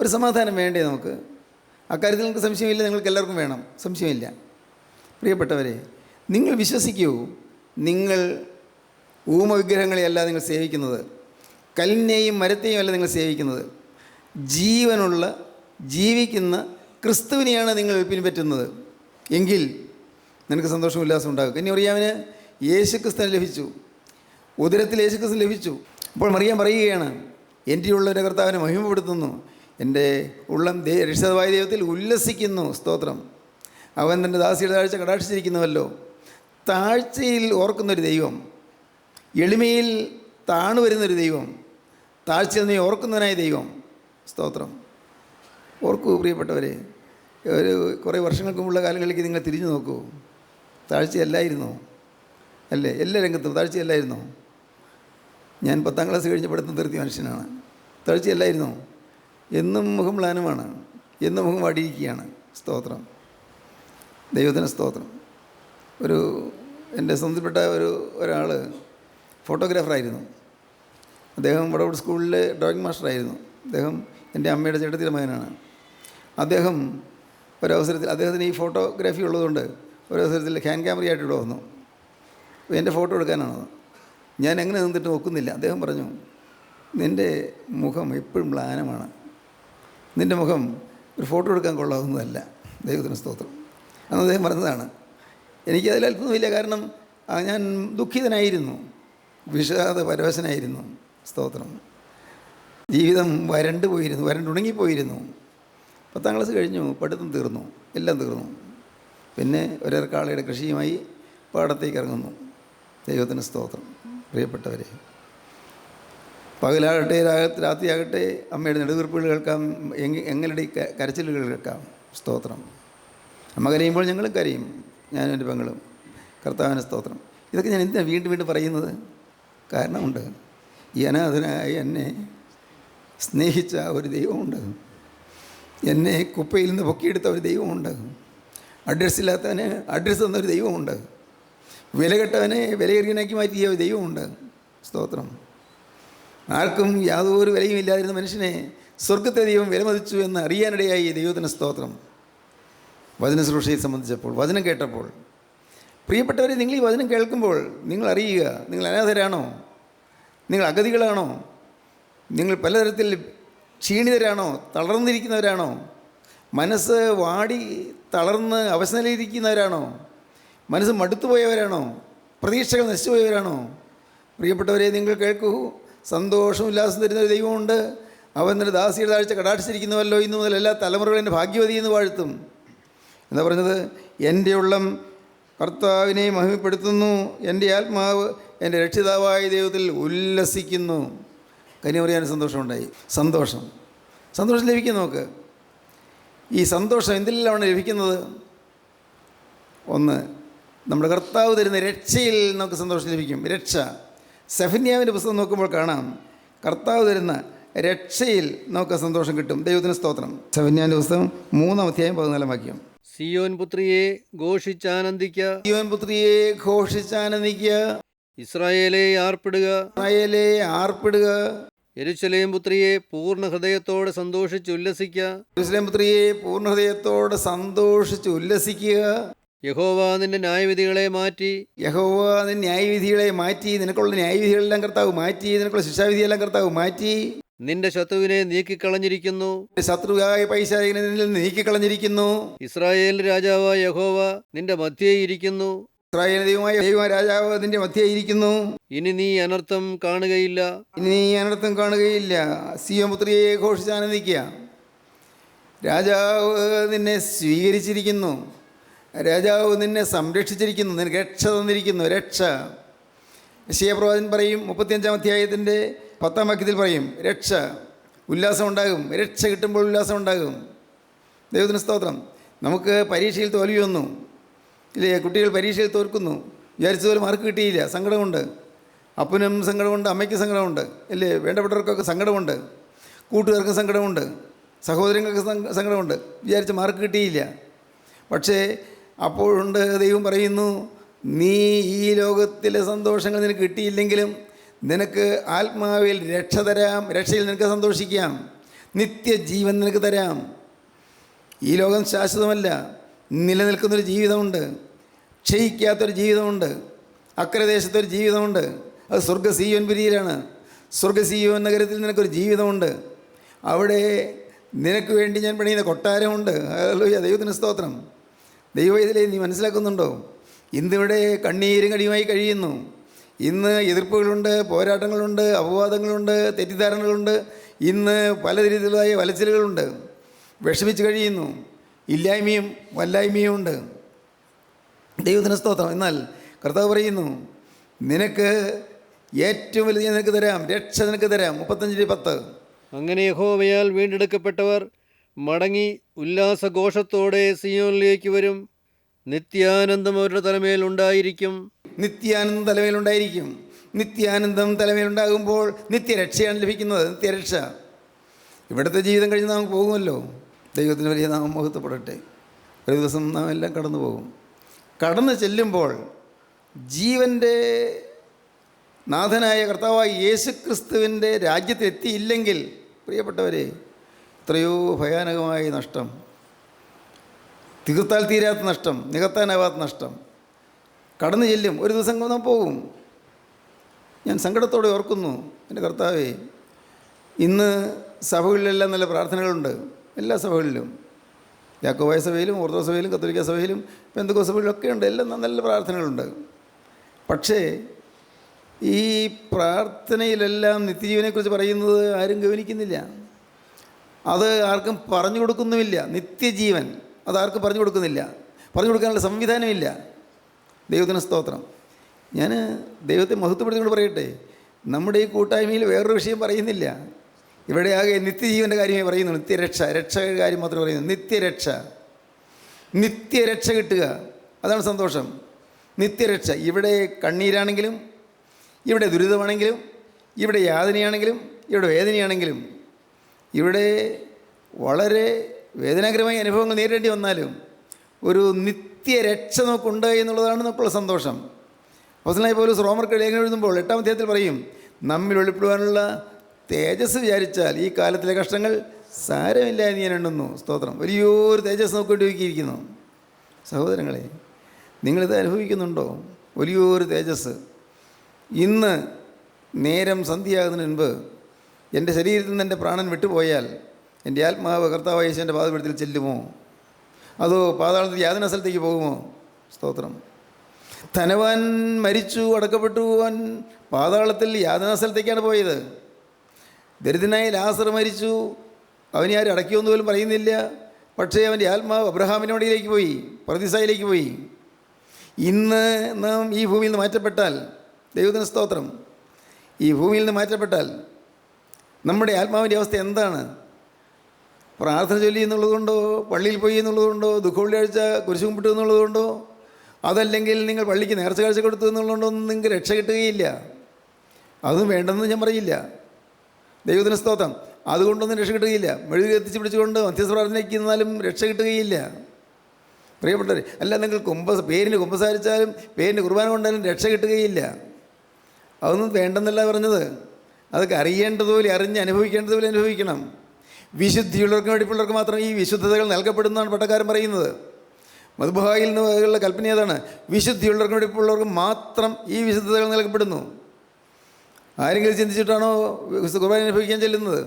ഒരു സമാധാനം വേണ്ടേ നമുക്ക്? അക്കാര്യത്തിൽ നിങ്ങൾക്ക് സംശയമില്ല, നിങ്ങൾക്ക് എല്ലാവർക്കും വേണം, സംശയമില്ല. പ്രിയപ്പെട്ടവരെ, നിങ്ങൾ വിശ്വസിക്കൂ, നിങ്ങൾ ഊമവിഗ്രഹങ്ങളെയല്ല നിങ്ങൾ സേവിക്കുന്നത്, കല്ലിനെയും മരത്തെയും അല്ല നിങ്ങൾ സേവിക്കുന്നത്. ജീവനുള്ള, ജീവിക്കുന്ന ക്രിസ്തുവിനെയാണ് നിങ്ങൾ പിൻപറ്റുന്നത്. എങ്കിൽ നിനക്ക് സന്തോഷം ഉല്ലാസം ഉണ്ടാകും. കന്യമറിയാമിന് യേശുക്രിസ്തുവിനെ ലഭിച്ചു, ഉദരത്തിൽ യേശുക്രിസ്തു ലഭിച്ചു. അപ്പോൾ മറിയാൻ പറയുകയാണ്, എൻ്റെ ഉള്ളവരെ കർത്താവിനെ മഹിമപ്പെടുത്തുന്നു, എൻ്റെ ഉള്ളം രക്ഷിതാവായ ദൈവത്തിൽ ഉല്ലസിക്കുന്നു. സ്തോത്രം. അവൻ തൻ്റെ ദാസിയുടെ താഴ്ച കടാക്ഷിച്ചിരിക്കുന്നുവല്ലോ. താഴ്ചയിൽ ഓർക്കുന്നൊരു ദൈവം, എളിമയിൽ താണു വരുന്നൊരു ദൈവം, താഴ്ചയിൽ നീ ഓർക്കുന്നവനായ ദൈവം. സ്തോത്രം. ഓർക്കൂ പ്രിയപ്പെട്ടവരെ, കുറേ വർഷങ്ങൾക്ക് മുമ്പുള്ള കാലങ്ങളിലേക്ക് നിങ്ങൾ തിരിഞ്ഞു നോക്കൂ. താഴ്ചയല്ലായിരുന്നോ? അല്ലേ? എല്ലാ രംഗത്തും താഴ്ചയല്ലായിരുന്നോ? ഞാൻ 10ാം ക്ലാസ് കഴിഞ്ഞ് പഠിത്തം നിർത്തിയ മനുഷ്യനാണ്. താഴ്ചയല്ലായിരുന്നോ? എന്നും മുഖം മ്ലാനമാണ്, എന്നും മുഖം വാടിയിരിക്കുകയാണ്. സ്തോത്രം. ദൈവത്തിന് സ്തോത്രം. എൻ്റെ സ്വന്തപ്പെട്ട ഒരാൾ ഫോട്ടോഗ്രാഫറായിരുന്നു. അദ്ദേഹം വടവൂർ സ്കൂളിലെ ഡ്രോയിങ് മാസ്റ്ററായിരുന്നു. അദ്ദേഹം എൻ്റെ അമ്മയുടെ ചേട്ടത്തിയുടെ മകനാണ്. അദ്ദേഹം ഒരവസരത്തിൽ, അദ്ദേഹത്തിന് ഈ ഫോട്ടോഗ്രാഫി ഉള്ളതുകൊണ്ട് ഒരവസരത്തിൽ ഹാൻഡ് ക്യാമറയായിട്ട് ഇവിടെ വന്നു. എൻ്റെ ഫോട്ടോ എടുക്കാനാണ്. ഞാൻ എങ്ങനെ നിന്നിട്ട് നോക്കുന്നില്ല. അദ്ദേഹം പറഞ്ഞു, നിൻ്റെ മുഖം എപ്പോഴും മ്ലാനമാണ്, നിൻ്റെ മുഖം ഒരു ഫോട്ടോ എടുക്കാൻ കൊള്ളാവുന്നതല്ല. ദൈവത്തിന് സ്തോത്രം. അന്ന് അദ്ദേഹം പറഞ്ഞതാണ്. എനിക്കതിൽ അത്ഭുതമില്ല. കാരണം ഞാൻ ദുഃഖിതനായിരുന്നു, വിഷാദപരവശനായിരുന്നു. സ്തോത്രം. ജീവിതം വരണ്ടുണങ്ങിപ്പോയിരുന്നു. 10ാം ക്ലാസ് കഴിഞ്ഞു, പഠിത്തം തീർന്നു, എല്ലാം തീർന്നു. പിന്നെ ഒരേക്കാളയുടെ കൃഷിയുമായി പാടത്തേക്ക് ഇറങ്ങുന്നു. ദൈവത്തിന് സ്തോത്രം. പ്രിയപ്പെട്ടവരെ, പകലാകട്ടെ രാത്രിയാകട്ടെ അമ്മയുടെ നെടുവീർപ്പുകൾ കേൾക്കാം, എങ്ങളുടെ കരച്ചിലുകൾ കേൾക്കാം. സ്തോത്രം. അമ്മ കരയുമ്പോൾ ഞങ്ങളും കരയും, ഞാനും എൻ്റെ പെങ്ങളും. കർത്താവിന് സ്തോത്രം. ഇതൊക്കെ ഞാൻ എന്തിനാണ് വീണ്ടും വീണ്ടും പറയുന്നത്? കാരണമുണ്ട്. ഈ അനാഥനായ എന്നെ സ്നേഹിച്ച ഒരു ദൈവമുണ്ട്. എന്നെ കുപ്പയിൽ നിന്ന് പൊക്കിയെടുത്ത ഒരു ദൈവമുണ്ട്. അഡ്രസ്സില്ലാത്തവന് അഡ്രസ്സ് തന്നൊരു ദൈവമുണ്ട്. വിലകെട്ടവനെ വിലയേറിയനാക്കി മാറ്റിയ ഒരു ദൈവമുണ്ട്. സ്തോത്രം. ആർക്കും യാതൊരു വിലയും ഇല്ലാതിരുന്ന മനുഷ്യനെ സ്വർഗത്തെ ദൈവം വിലമതിച്ചു എന്ന് അറിയാനിടയായി. ദൈവത്തിന് സ്തോത്രം. വചന ശുശ്രൂഷയെ സംബന്ധിച്ചപ്പോൾ, വചനം കേട്ടപ്പോൾ, പ്രിയപ്പെട്ടവരെ, നിങ്ങൾ ഈ വചനം കേൾക്കുമ്പോൾ നിങ്ങൾ അറിയുക, നിങ്ങൾ അനാഥരാണോ? നിങ്ങൾ അഗതികളാണോ? നിങ്ങൾ പലതരത്തിൽ ക്ഷീണിതരാണോ? തളർന്നിരിക്കുന്നവരാണോ? മനസ്സ് വാടി തളർന്ന് അവശനിലയിരിക്കുന്നവരാണോ? മനസ്സ് മടുത്തുപോയവരാണോ? പ്രതീക്ഷകൾ നശിച്ചുപോയവരാണോ? പ്രിയപ്പെട്ടവരെ, നിങ്ങൾ കേൾക്കൂ. സന്തോഷവും ഉല്ലാസം തരുന്ന ഒരു ദൈവമുണ്ട്. അവൻ നിന്റെ ദാസിയുടെ താഴ്ച കടാക്ഷിച്ചിരിക്കുന്നുവല്ലോ. ഇന്നു മുതൽ എല്ലാ തലമുറകളും എൻ്റെ ഭാഗ്യവതി എന്ന് വാഴ്ത്തും. എന്താ പറഞ്ഞത്? എൻ്റെ ഉള്ളം കർത്താവിനെ മഹിമപ്പെടുത്തുന്നു, എൻ്റെ ആത്മാവ് എൻ്റെ രക്ഷിതാവായ ദൈവത്തിൽ ഉല്ലസിക്കുന്നു. കനി പറയാൻ സന്തോഷമുണ്ടായി. സന്തോഷം ലഭിക്കും. നമുക്ക് ഈ സന്തോഷം എന്തിലാണ് ലഭിക്കുന്നത്? ഒന്ന്, നമ്മുടെ കർത്താവ് തരുന്ന രക്ഷയിൽ നമുക്ക് സന്തോഷം ലഭിക്കും. രക്ഷ. സെഫന്യാവിൻ്റെ പുസ്തകം നോക്കുമ്പോൾ കാണാം, കർത്താവ് തരുന്ന രക്ഷയിൽ നമുക്ക് സന്തോഷം കിട്ടും. ദൈവത്തിന് സ്തോത്രം. സെഫന്യാവിൻ്റെ പുസ്തകം 3-ാം അധ്യായം 14-ാം വാക്യം. സിയോൻ പുത്രിയെ ഘോഷിച്ചാനന്ദിക്ക, സിയോൻ പുത്രിയെ ഘോഷിച്ചാനന്ദിക്ക, ഇസ്രായേലെ ആർപ്പിടുക, ഇസ്രായേലേ ആർപ്പിടുക, യെരൂശലേം പുത്രിയെ പൂർണ്ണ ഹൃദയത്തോടെ സന്തോഷിച്ച് ഉല്ലസിക്ക, യെരൂശലേം പുത്രിയെ പൂർണ്ണ ഹൃദയത്തോടെ സന്തോഷിച്ച് ഉല്ലസിക്കുക. യഹോവ നിന്റെ ന്യായവിധികളെ മാറ്റി, യഹോവ നിന്റെ ന്യായവിധികളെ മാറ്റി. നിനക്കുള്ള ന്യായവിധികളെല്ലാം കർത്താവ് മാറ്റി. നിനക്കുള്ള ശിക്ഷാവിധിയെല്ലാം കർത്താവ് മാറ്റി. നിന്റെ ശത്രുവിനെ നീക്കിക്കളഞ്ഞിരിക്കുന്നു, ശത്രുവായ പൈശാചികനെ നിന്നിൽ നീക്കിക്കളഞ്ഞിരിക്കുന്നു. ഇസ്രായേൽ രാജാവായ യഹോവ നിന്റെ മധ്യേ ഇരിക്കുന്നു, ഇസ്രായേൽ ദൈവമായ രാജാവ് നിന്റെ മധ്യേ ഇരിക്കുന്നു. ഇനി നീ അനർത്ഥം കാണുകയില്ല. ഇനി നീ അനർത്ഥം കാണുകയില്ല. സിയോൻ പുത്രിയെ ഘോഷിച്ചാനന്ദിക്കുക. രാജാവ് നിന്നെ സ്വീകരിച്ചിരിക്കുന്നു. രാജാവ് നിന്നെ സംരക്ഷിച്ചിരിക്കുന്നു. നിനക്ക് രക്ഷ തന്നിരിക്കുന്നു. രക്ഷ. യെശയ്യാപ്രവാചകൻ പറയും, 35-ാം അധ്യായത്തിൻ്റെ 10-ാം വാക്യത്തിൽ പറയും, രക്ഷ. ഉല്ലാസം ഉണ്ടാകും. രക്ഷ കിട്ടുമ്പോൾ ഉല്ലാസം ഉണ്ടാകും. ദൈവത്തിന് സ്തോത്രം. നമുക്ക് പരീക്ഷയിൽ തോൽവി വന്നു ഇല്ലേ? കുട്ടികൾ പരീക്ഷയിൽ തോൽക്കുന്നു. വിചാരിച്ചതുപോലെ മാർക്ക് കിട്ടിയില്ല. സങ്കടമുണ്ട്. അപ്പനും സങ്കടമുണ്ട്, അമ്മയ്ക്കും സങ്കടമുണ്ട് ഇല്ലേ? വേണ്ടപ്പെട്ടവർക്കൊക്കെ സങ്കടമുണ്ട്. കൂട്ടുകാർക്കും സങ്കടമുണ്ട്, സഹോദരങ്ങൾക്ക് സങ്കടമുണ്ട്. വിചാരിച്ച മാർക്ക് കിട്ടിയില്ല. പക്ഷേ അപ്പോഴുണ്ട് ദൈവം പറയുന്നു, നീ ഈ ലോകത്തിലെ സന്തോഷങ്ങൾ നിനക്ക് കിട്ടിയില്ലെങ്കിലും നിനക്ക് ആത്മാവിൽ രക്ഷ തരാം. രക്ഷയിൽ നിനക്ക് സന്തോഷിക്കാം. നിത്യജീവൻ നിനക്ക് തരാം. ഈ ലോകം ശാശ്വതമല്ല. നിലനിൽക്കുന്നൊരു ജീവിതമുണ്ട്. ക്ഷയിക്കാത്തൊരു ജീവിതമുണ്ട്. അക്കരദേശത്തൊരു ജീവിതമുണ്ട്. അത് സ്വർഗ്ഗ സിയോൻ പുരിയിലാണ്. സ്വർഗ്ഗ സിയോൻ നഗരത്തിൽ നിനക്കൊരു ജീവിതമുണ്ട്. അവിടെ നിനക്ക് വേണ്ടി ഞാൻ പണിയുന്ന കൊട്ടാരമുണ്ട്. ഹല്ലേലൂയ. ദൈവത്തിന് സ്തോത്രം. ദൈവവേദിയിലെ നീ മനസ്സിലാക്കുന്നുണ്ടോ? ഇന്നിവിടെ കണ്ണീരും കടിയുമായി കഴിയുന്നു. ഇന്ന് എതിർപ്പുകളുണ്ട്, പോരാട്ടങ്ങളുണ്ട്, അപവാദങ്ങളുണ്ട്, തെറ്റിദ്ധാരണകളുണ്ട്. ഇന്ന് പല രീതിയിലായ വലച്ചിലുകളുണ്ട്. വിഷമിച്ച് കഴിയുന്നു. ഇല്ലായ്മയും വല്ലായ്മയും ഉണ്ട്. ദൈവത്തിന് സ്തോത്രം. എന്നാൽ കർത്താവ് പറയുന്നു, നിനക്ക് ഏറ്റവും വലുത് നിനക്ക് തരാം. രക്ഷ നിനക്ക് തരാം. 35:10. അങ്ങനെ യഹോവയാൽ വീണ്ടെടുക്കപ്പെട്ടവർ മടങ്ങി ഉല്ലാസഘോഷത്തോടെ സിയോനിലേക്ക് വരും. നിത്യാനന്ദം അവരുടെ തലമേൽ ഉണ്ടായിരിക്കും. നിത്യാനന്ദം തലമേലുണ്ടായിരിക്കും. നിത്യാനന്ദം തലമേലുണ്ടാകുമ്പോൾ നിത്യരക്ഷയാണ് ലഭിക്കുന്നത്. നിത്യരക്ഷ. ഇവിടുത്തെ ജീവിതം കഴിഞ്ഞ് നാം പോകുമല്ലോ. ദൈവത്തിന് വലിയ നാമം മഹത്വപ്പെടട്ടെ. ഒരു ദിവസം നാം എല്ലാം കടന്നു പോകും. കടന്നു ചെല്ലുമ്പോൾ ജീവൻ്റെ നാഥനായ കർത്താവായ യേശുക്രിസ്തുവിൻ്റെ രാജ്യത്തെത്തിയില്ലെങ്കിൽ പ്രിയപ്പെട്ടവരെ, എത്രയോ ഭയാനകമായ നഷ്ടം, തീർത്താൽ തീരാത്ത നഷ്ടം, നികത്താനാവാത്ത നഷ്ടം. കടന്നു ചെല്ലും. ഒരു ദിവസം നാം പോകും. ഞാൻ സങ്കടത്തോടെ ഓർക്കുന്നു, എൻ്റെ കർത്താവേ, ഇന്ന് സഭകളിലെല്ലാം നല്ല പ്രാർത്ഥനകളുണ്ട്. എല്ലാ സഭകളിലും, യാക്കോബായ സഭയിലും ഓർത്തഡോക്സ് സഭയിലും കത്തോലിക്ക സഭയിലും പെന്തക്കോസ്ത് സഭയിലൊക്കെ ഉണ്ട്. എല്ലാം നല്ല പ്രാർത്ഥനകളുണ്ട്. പക്ഷേ ഈ പ്രാർത്ഥനയിലെല്ലാം നിത്യജീവനെക്കുറിച്ച് പറയുന്നത് ആരും ഗവനിക്കുന്നില്ല. അത് ആർക്കും പറഞ്ഞു കൊടുക്കുന്നുമില്ല. നിത്യജീവൻ അതാർക്കും പറഞ്ഞു കൊടുക്കുന്നില്ല. പറഞ്ഞു കൊടുക്കാനുള്ള സംവിധാനമില്ല. ദൈവത്തിന് സ്തോത്രം. ഞാൻ ദൈവത്തെ മഹത്വപ്പെടുത്തിക്കൊണ്ട് പറയട്ടെ, നമ്മുടെ ഈ കൂട്ടായ്മയിൽ വേറൊരു വിഷയം പറയുന്നില്ല. ഇവിടെ ആകെ നിത്യജീവൻ്റെ കാര്യമേ പറയുന്നുള്ളൂ. നിത്യരക്ഷ, രക്ഷയുടെ കാര്യം മാത്രമേ പറയുന്നു. നിത്യരക്ഷ, നിത്യരക്ഷ കിട്ടുക, അതാണ് സന്തോഷം. നിത്യരക്ഷ. ഇവിടെ കണ്ണീരാണെങ്കിലും, ഇവിടെ ദുരിതമാണെങ്കിലും, ഇവിടെ യാതനയാണെങ്കിലും, ഇവിടെ വേദനയാണെങ്കിലും, ഇവിടെ വളരെ വേദനാകരമായ അനുഭവങ്ങൾ നേരിടേണ്ടി വന്നാലും ഒരു നിത്യരക്ഷ നമുക്കുണ്ട് എന്നുള്ളതാണ് നമുക്കുള്ള സന്തോഷം. അപ്പോസ്തലനായ പൗലോസ് റോമർക്ക് ലേഖനം എഴുതുമ്പോൾ 8-ാം അധ്യായത്തിൽ പറയും, നമ്മിൽ വെളിപ്പെടുവാനുള്ള തേജസ് വിചാരിച്ചാൽ ഈ കാലത്തിലെ കഷ്ടങ്ങൾ സാരമില്ല എന്ന് ഞാൻ എണ്ണുന്നു. സ്തോത്രം. വലിയൊരു തേജസ് നമുക്ക് വേണ്ടി ഒരുക്കിയിരിക്കുന്നു. സഹോദരങ്ങളെ, നിങ്ങളിത് അനുഭവിക്കുന്നുണ്ടോ? വലിയൊരു തേജസ്. ഇന്ന് നേരം സന്ധ്യയാകുന്നതിന് മുൻപ് എൻ്റെ ശരീരത്തിൽ നിന്ന് എൻ്റെ പ്രാണൻ വിട്ടുപോയാൽ എൻ്റെ ആത്മാവ് കർത്താവായ യേശുവിൻ്റെ പാദപീഠത്തിൽ ചെല്ലുമോ, അതോ പാതാളത്തിൽ യാതന സ്ഥലത്തേക്ക് പോകുമോ? സ്തോത്രം. ധനവാൻ മരിച്ചു, അടക്കപ്പെട്ടു, അവൻ പാതാളത്തിൽ യാതന സ്ഥലത്തേക്കാണ് പോയത്. ദരിദ്രനായ ലാസർ മരിച്ചു, അവനെ ആരും അടക്കിയൊന്നും പോലും പറയുന്നില്ല. പക്ഷേ അവൻ്റെ ആത്മാവ് അബ്രഹാമിൻ്റെ വഴിയിലേക്ക് പോയി, പർദീസായിലേക്ക് പോയി. ഇന്ന് നാം ഈ ഭൂമിയിൽ നിന്ന് മാറ്റപ്പെട്ടാൽ, ദൈവത്തിന് സ്തോത്രം, ഈ ഭൂമിയിൽ നിന്ന് മാറ്റപ്പെട്ടാൽ നമ്മുടെ ആത്മാവിൻ്റെ അവസ്ഥ എന്താണ്? പ്രാർത്ഥന ചൊല്ലി എന്നുള്ളതുകൊണ്ടോ, പള്ളിയിൽ പോയി എന്നുള്ളതുകൊണ്ടോ, ദുഃഖവെള്ളിയാഴ്ച കുരിശ് കുമ്പിട്ടു എന്നുള്ളതുകൊണ്ടോ, അതല്ലെങ്കിൽ നിങ്ങൾ പള്ളിക്ക് നേർച്ച കാഴ്ച കൊടുത്തു എന്നുള്ളതുകൊണ്ടോ ഒന്നും നിങ്ങൾക്ക് രക്ഷ കിട്ടുകയില്ല. അതും വേണ്ടെന്ന് ഞാൻ പറയില്ല. ദൈവത്തിന് സ്തോത്രം. അതുകൊണ്ടൊന്നും രക്ഷ കിട്ടുകയില്ല. മെഴുകുതിരി എത്തിച്ച് പിടിച്ചുകൊണ്ട് മധ്യസ്ഥ പ്രാർത്ഥനയ്ക്ക് നിന്നാലും രക്ഷ കിട്ടുകയില്ല. പ്രിയപ്പെട്ടവർ, അല്ല നിങ്ങൾ പേരിന് കുമ്പസാരിച്ചാലും പേരിന് കുർബാന കൊണ്ടാലും രക്ഷ കിട്ടുകയില്ല. അതൊന്നും വേണ്ടെന്നല്ല പറഞ്ഞത്. അതൊക്കെ അറിയേണ്ടതുപോലെ അറിഞ്ഞ് അനുഭവിക്കേണ്ടതുപോലെ അനുഭവിക്കണം. വിശുദ്ധിയുള്ളവർക്ക് വെടിപ്പുള്ളവർക്ക് മാത്രം ഈ വിശുദ്ധതകൾ നൽകപ്പെടുന്നതാണ് പട്ടക്കാരൻ പറയുന്നത്. മദ്ബഹായിൽ നിന്നുള്ള കൽപ്പന ഏതാണ്? വിശുദ്ധിയുള്ളവർക്ക് വെടിപ്പുള്ളവർക്ക് മാത്രം ഈ വിശുദ്ധതകൾ നൽകപ്പെടുന്നു. ആരെങ്കിലും ചിന്തിച്ചിട്ടാണോ കുർബാന അനുഭവിക്കാൻ ചെല്ലുന്നത്?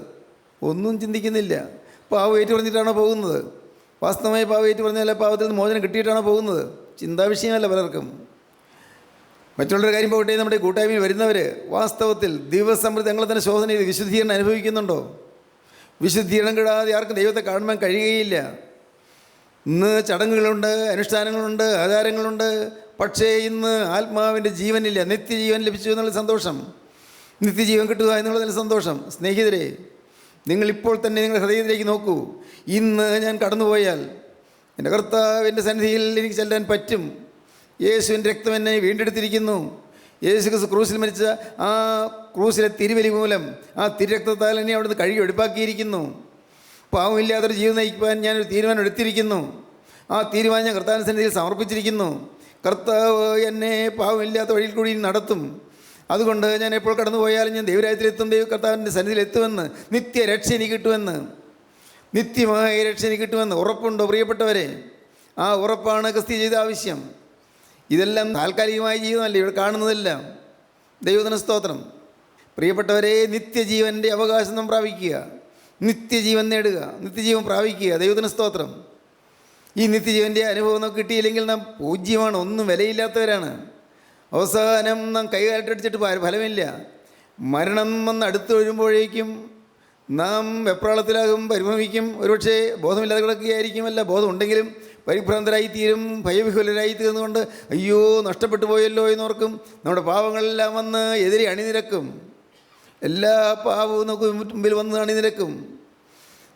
ഒന്നും ചിന്തിക്കുന്നില്ല. പാവം ഏറ്റു പറഞ്ഞിട്ടാണോ പോകുന്നത്? വാസ്തവമായി പാവം ഏറ്റു പറഞ്ഞാൽ പാവത്തിൽ നിന്ന് മോചനം കിട്ടിയിട്ടാണോ പോകുന്നത്? ചിന്താവിഷയമല്ല പലർക്കും. മറ്റുള്ളൊരു കാര്യം പോകട്ടെ, നമ്മുടെ കൂട്ടായ്മയിൽ വരുന്നവർ വാസ്തവത്തിൽ ദിവസം തങ്ങളെ തന്നെ ശോധന ചെയ്ത് വിശുദ്ധീകരണം അനുഭവിക്കുന്നുണ്ടോ? വിശുദ്ധീകരണം കിടാതെ ആർക്കും ദൈവത്തെ കാണുവാൻ കഴിയുകയില്ല. ഇന്ന് ചടങ്ങുകളുണ്ട്, അനുഷ്ഠാനങ്ങളുണ്ട്, ആചാരങ്ങളുണ്ട്. പക്ഷേ ഇന്ന് ആത്മാവിൻ്റെ ജീവനില്ല. നിത്യജീവൻ ലഭിച്ചു എന്നുള്ള സന്തോഷം, നിത്യജീവൻ കിട്ടുക എന്നുള്ളതിൽ സന്തോഷം. സ്നേഹിതരെ, നിങ്ങളിപ്പോൾ തന്നെ നിങ്ങളുടെ ഹൃദയത്തിലേക്ക് നോക്കൂ. ഇന്ന് ഞാൻ കടന്നുപോയാൽ എൻ്റെ കർത്താവിൻ്റെ സന്നിധിയിൽ എനിക്ക് ചെല്ലാൻ പറ്റും. യേശുവിൻ്റെ രക്തം എന്നെ വീണ്ടെടുത്തിരിക്കുന്നു. യേശു ക്രിസ്തു ക്രൂസിൽ മരിച്ച ആ ക്രൂസിലെ തിരുവലി മൂലം ആ തിരുരക്തത്താൽ എന്നെ അവിടുന്ന് കഴുകി വെടിപ്പാക്കിയിരിക്കുന്നു. പാവമില്ലാത്തൊരു ജീവിതം നയിക്കുവാൻ ഞാനൊരു തീരുമാനം എടുത്തിരിക്കുന്നു. ആ തീരുമാനം ഞാൻ കർത്താവിൻ്റെ സന്നിധിയിൽ സമർപ്പിച്ചിരിക്കുന്നു. കർത്താവ് എന്നെ പാവമില്ലാത്ത വഴിയിൽ കൂടി നടത്തും. അതുകൊണ്ട് ഞാൻ എപ്പോൾ കടന്നു പോയാലും ഞാൻ ദൈവരാജ്യത്തിലെത്തും, കർത്താവിൻ്റെ സന്നിധിയിൽ എത്തുമെന്ന്, നിത്യരക്ഷ എനിക്ക് കിട്ടുമെന്ന്, നിത്യമായ രക്ഷ എനിക്ക് കിട്ടുമെന്ന് ഉറപ്പുണ്ടോ പ്രിയപ്പെട്ടവരെ? ആ ഉറപ്പാണ് ക്രിസ്തീയ ജീവിത ആവശ്യം. ഇതെല്ലാം താൽക്കാലികമായ ജീവിതമല്ല ഇവിടെ കാണുന്നതെല്ലാം. ദൈവത്തിന് സ്തോത്രം. പ്രിയപ്പെട്ടവരെ, നിത്യജീവൻ്റെ അവകാശം നാം പ്രാപിക്കുക, നിത്യജീവൻ നേടുക, നിത്യജീവൻ പ്രാപിക്കുക. ദൈവത്തിന് സ്തോത്രം. ഈ നിത്യജീവൻ്റെ അനുഭവം നമുക്ക് കിട്ടിയില്ലെങ്കിൽ നാം പൂജ്യമാണ്, ഒന്നും വിലയില്ലാത്തവരാണ്. അവസാനം നാം കൈകാലിട്ടടിച്ചിട്ട് ഫലമില്ല. മരണം വന്ന് അടുത്ത് വീഴുമ്പോഴേക്കും നാം വെപ്രാളത്തിലാകും, പരിഭ്രമിക്കും, ഒരുപക്ഷെ ബോധമില്ലാതെ കിടക്കുകയായിരിക്കും. അല്ല, ബോധമുണ്ടെങ്കിലും പരിഭ്രാന്തരായിത്തീരും, ഭയവിഹുലരായി തീർന്നുകൊണ്ട് അയ്യോ നഷ്ടപ്പെട്ടു പോയല്ലോ എന്നോർക്കും. നമ്മുടെ പാവങ്ങളെല്ലാം വന്ന് എതിരെ അണിനിരക്കും. എല്ലാ പാവവും നമുക്ക് മുമ്പിൽ വന്ന് അണിനിരക്കും.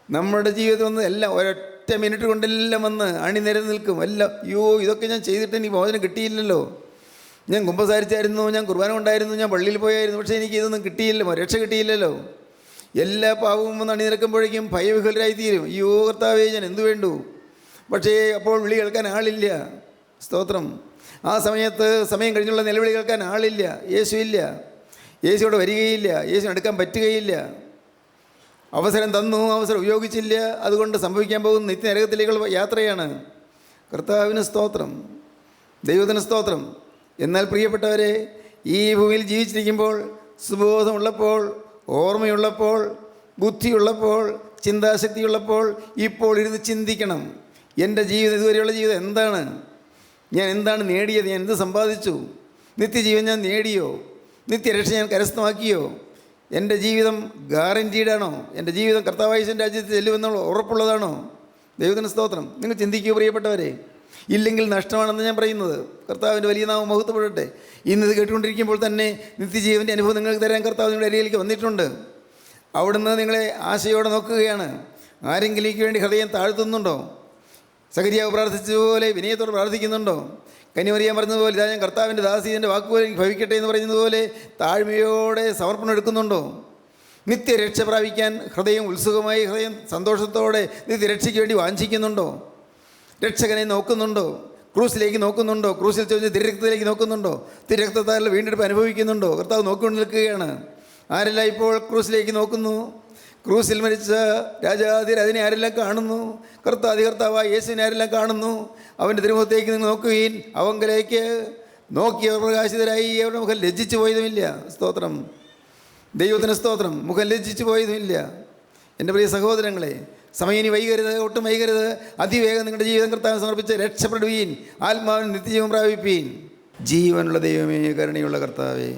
നമ്മുടെ ജീവിതത്തിൽ വന്ന് എല്ലാം ഒരൊറ്റ മിനിറ്റ് കൊണ്ടെല്ലാം വന്ന് അണിനിരന്ന് നിൽക്കും. എല്ലാം അയ്യോ ഇതൊക്കെ ഞാൻ ചെയ്തിട്ട് എനിക്ക് മോചനം കിട്ടിയില്ലല്ലോ, ഞാൻ കുമ്പസാരിച്ചായിരുന്നു, ഞാൻ കുർബാന ഉണ്ടായിരുന്നു, ഞാൻ പള്ളിയിൽ പോയായിരുന്നു, പക്ഷേ എനിക്ക് ഇതൊന്നും കിട്ടിയില്ലല്ലോ, രക്ഷ കിട്ടിയില്ലല്ലോ. എല്ലാ പാവവും വന്ന് അണിനിരക്കുമ്പോഴേക്കും ഭയവിഹുലരായി തീരും. അയ്യോ കർത്താവേ ഞാൻ എന്തു വേണ്ടു? പക്ഷേ അപ്പോൾ വിളി കേൾക്കാൻ ആളില്ല. സ്തോത്രം. ആ സമയത്ത് സമയം കഴിഞ്ഞുള്ള നിലവിളി കേൾക്കാൻ ആളില്ല. യേശു ഇല്ല, യേശു ഇവിടെ വരികയില്ല, യേശു എടുക്കാൻ പറ്റുകയില്ല. അവസരം തന്നു, അവസരം ഉപയോഗിച്ചില്ല. അതുകൊണ്ട് സംഭവിക്കാൻ പോകുന്ന നിത്യനരകത്തിലേക്കുള്ള യാത്രയാണ്. കർത്താവിന് സ്തോത്രം, ദൈവത്തിന് സ്തോത്രം. എന്നാൽ പ്രിയപ്പെട്ടവരെ, ഈ ഭൂമിയിൽ ജീവിച്ചിരിക്കുമ്പോൾ, സുബോധമുള്ളപ്പോൾ, ഓർമ്മയുള്ളപ്പോൾ, ബുദ്ധിയുള്ളപ്പോൾ, ചിന്താശക്തിയുള്ളപ്പോൾ ഇപ്പോൾ ഇരുന്ന് ചിന്തിക്കണം. എൻ്റെ ജീവിതം, ഇതുവരെയുള്ള ജീവിതം എന്താണ്? ഞാൻ എന്താണ് നേടിയത്? ഞാൻ എന്ത് സമ്പാദിച്ചു? നിത്യജീവൻ ഞാൻ നേടിയോ? നിത്യരക്ഷ ഞാൻ കരസ്ഥമാക്കിയോ? എൻ്റെ ജീവിതം ഗ്യാരൻറ്റീഡാണോ? എൻ്റെ ജീവിതം കർത്താവായതിൻ്റെ രാജ്യത്ത് ചെല്ലുമെന്നുള്ള ഉറപ്പുള്ളതാണോ? ദൈവത്തിന് സ്തോത്രം. നിങ്ങൾ ചിന്തിക്കുക പ്രിയപ്പെട്ടവരെ. ഇല്ലെങ്കിൽ നഷ്ടമാണെന്ന് ഞാൻ പറയുന്നത്. കർത്താവിൻ്റെ വലിയ നാമം മഹത്വപ്പെടട്ടെ. ഇന്നത് കേട്ടുകൊണ്ടിരിക്കുമ്പോൾ തന്നെ നിത്യജീവൻ്റെ അനുഭവം നിങ്ങൾക്ക് തരാൻ കർത്താവ് നിങ്ങളുടെ അരികിലേക്ക് വന്നിട്ടുണ്ട്. അവിടുന്ന് നിങ്ങളെ ആശയോടെ നോക്കുകയാണ്. ആരെങ്കിലും എനിക്ക് വേണ്ടി ഹൃദയം താഴ്ത്തുന്നുണ്ടോ? സഖരിയാവ് പ്രാർത്ഥിച്ചതുപോലെ വിനയത്തോടെ പ്രാർത്ഥിക്കുന്നുണ്ടോ? കന്യമറിയാൻ പറഞ്ഞതുപോലെ ഇതാ ഞാൻ കർത്താവിൻ്റെ ദാസി, എൻ്റെ വാക്കുപോലെ എനിക്ക് ഭവിക്കട്ടെ എന്ന് പറയുന്നതുപോലെ താഴ്മയോടെ സമർപ്പണം എടുക്കുന്നുണ്ടോ? നിത്യരക്ഷ പ്രാപിക്കാൻ ഹൃദയം ഉത്സുകമായി, ഹൃദയം സന്തോഷത്തോടെ നിത്യരക്ഷയ്ക്ക് വേണ്ടി വാഞ്ചിക്കുന്നുണ്ടോ? രക്ഷകനെ നോക്കുന്നുണ്ടോ? ക്രൂസിലേക്ക് നോക്കുന്നുണ്ടോ? ക്രൂസിൽ ചോദിച്ച് തിരരക്തത്തിലേക്ക് നോക്കുന്നുണ്ടോ? തിരരക്തത്താൽ വീണ്ടെടുപ്പ് അനുഭവിക്കുന്നുണ്ടോ? കർത്താവ് നോക്കിക്കൊണ്ട് നിൽക്കുകയാണ്. ആരെല്ലാം ഇപ്പോൾ ക്രൂസിലേക്ക് നോക്കുന്നു? ക്രൂസിൽ മരിച്ച രാജാതിരാജനെ ആരെല്ലാം കാണുന്നു? കർത്താവായ യേശുവിനെ ആരെല്ലാം കാണുന്നു? അവൻ്റെ തിരുമുഖത്തേക്ക് നിങ്ങൾ നോക്കുകയും അവങ്കലേക്ക് നോക്കി അവർ പ്രകാശിതരായി അവരുടെ മുഖം ലജ്ജിച്ചു പോയതുമില്ല. സ്തോത്രം. ദൈവത്തിന് സ്തോത്രം. മുഖം ലജ്ജിച്ചു പോയതുമില്ല. എൻ്റെ പ്രിയ സഹോദരങ്ങളെ, സമയം ഇനി വൈകരുത്, ഒട്ടും വൈകരുത്. അതിവേഗം നിങ്ങളുടെ ജീവിതം കർത്താവിന് സമർപ്പിച്ച് രക്ഷപ്പെടുവീൻ, ആത്മാവിന് നിത്യജീവൻ പ്രാപിപ്പീൻ. ജീവനുള്ള ദൈവമേ, കരുണയുള്ള കർത്താവേ,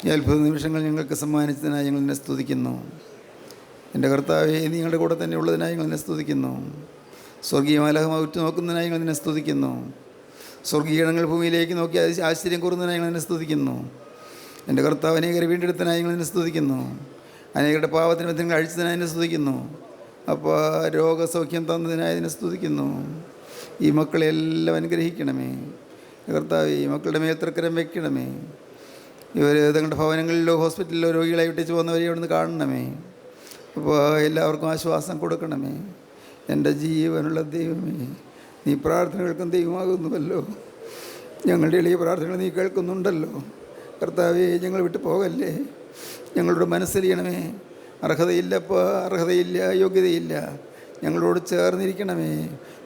ഈ അത്ഭുത നിമിഷങ്ങൾ ഞങ്ങൾക്ക് സമ്മാനിച്ചതിനായി ഞങ്ങൾ നിന്നെ സ്തുതിക്കുന്നു. എൻ്റെ കർത്താവേ, നീ ഞങ്ങളുടെ കൂടെ തന്നെ ഉള്ളതിനായി ഞങ്ങൾ നിന്നെ സ്തുതിക്കുന്നു. സ്വർഗീയ മാലാഖമാർ ഉറ്റുനോക്കുന്നതിനായി ഞങ്ങൾ നിന്നെ സ്തുതിക്കുന്നു. സ്വർഗീയ ഇടങ്ങൾ ഭൂമിയിലേക്ക് നോക്കി ആശ്ചര്യം കൂറുന്നതിനായി ഞങ്ങൾ നിന്നെ സ്തുതിക്കുന്നു. എൻ്റെ കർത്താവ് അനേകരെ വീണ്ടെടുത്തതിനായി ഞങ്ങൾ നിന്നെ സ്തുതിക്കുന്നു. അനേകരുടെ പാവത്തിന് ബന്ധങ്ങൾ അഴിച്ചതിനായി നിന്നെ സ്തുതിക്കുന്നു. അപ്പോൾ രോഗസൗഖ്യം തന്നതിനായി നിന്നെ സ്തുതിക്കുന്നു. ഈ മക്കളെല്ലാം അനുഗ്രഹിക്കണമേ കർത്താവ്. ഈ മക്കളുടെ മേൽ തൃക്കരം വയ്ക്കണമേ. ഇവർ തങ്ങളുടെ ഭവനങ്ങളിലോ ഹോസ്പിറ്റലിലോ രോഗികളായി വിട്ടിച്ച് പോകുന്നവരെ അവിടുന്ന് കാണണമേ. അപ്പോൾ എല്ലാവർക്കും ആശ്വാസം കൊടുക്കണമേ. എൻ്റെ ജീവനുള്ള ദൈവമേ, നീ പ്രാർത്ഥന കേൾക്കുന്ന ദൈവമാകുന്നുവല്ലോ. ഞങ്ങളുടെ എളിയ പ്രാർത്ഥനകൾ നീ കേൾക്കുന്നുണ്ടല്ലോ കർത്താവേ. ഞങ്ങൾ വിട്ടു പോകല്ലേ, ഞങ്ങളോട് മനസ്സലിയണമേ. അർഹതയില്ലപ്പോൾ, അർഹതയില്ല, യോഗ്യതയില്ല. ഞങ്ങളോട് ചേർന്നിരിക്കണമേ.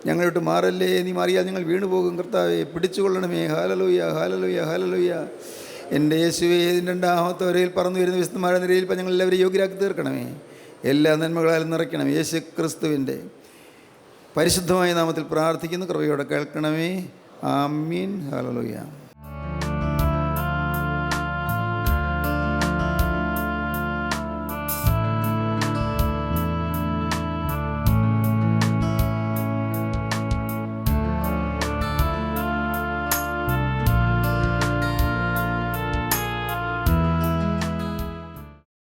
ഞങ്ങളോട്ട് മാറല്ലേ, നീ മാറിയാൽ ഞങ്ങൾ വീണു പോകും കർത്താവേ. പിടിച്ചുകൊള്ളണമേ. ഹാലലൂയ, ഹാലലൂയ, ഹാലലൂയ. എൻ്റെ യേശുവേ, രണ്ടാമത്തെ വരയിൽ പറന്നു വരുന്ന വിശുദ്ധന്മാരുടെ നിരയിൽ ഞങ്ങളെല്ലാവരും യോഗ്യരാക്കി തീർക്കണമേ. എല്ലാ നന്മകളാലും നിറയ്ക്കണം. യേശു ക്രിസ്തുവിൻ്റെ പരിശുദ്ധമായ നാമത്തിൽ പ്രാർത്ഥിക്കുന്നു. കൃപയോടെ കേൾക്കണമേ. ആമീൻ. ഹല്ലേലൂയ.